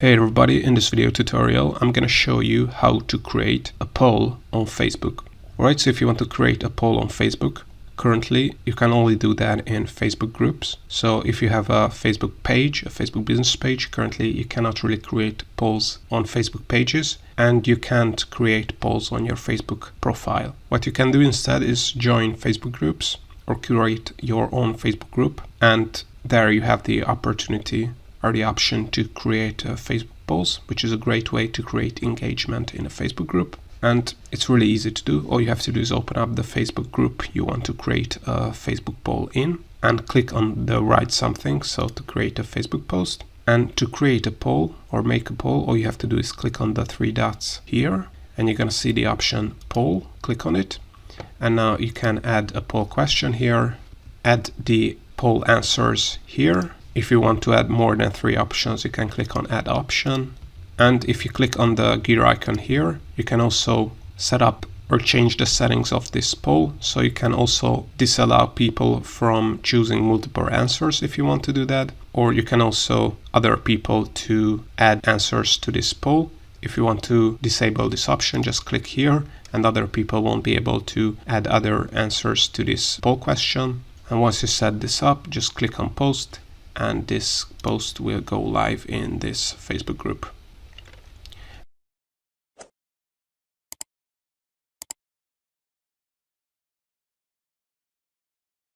Hey everybody, in this video tutorial I'm going to show you how to create a poll on Facebook. Alright, so if you want to create a poll on Facebook, currently you can only do that in Facebook groups. So if you have a Facebook page, a Facebook business page, currently you cannot really create polls on Facebook pages, and you can't create polls on your Facebook profile. What you can do instead is join Facebook groups or curate your own Facebook group, and there you have the opportunity or the option to create Facebook polls, which is a great way to create engagement in a Facebook group. And it's really easy to do. All you have to do is open up the Facebook group you want to create a Facebook poll in and click on the write something, so to create a Facebook post. And to create a poll or make a poll, all you have to do is click on the three dots here, and you're going to see the option poll. Click on it, and now you can add a poll question here, add the poll answers here. If you want to add more than 3 options, you can click on add option. And if you click on the gear icon here, you can also set up or change the settings of this poll. So you can also disallow people from choosing multiple answers if you want to do that. Or you can also other people to add answers to this poll. If you want to disable this option, just click here and other people won't be able to add other answers to this poll question. And once you set this up, just click on post, and this post will go live in this Facebook group.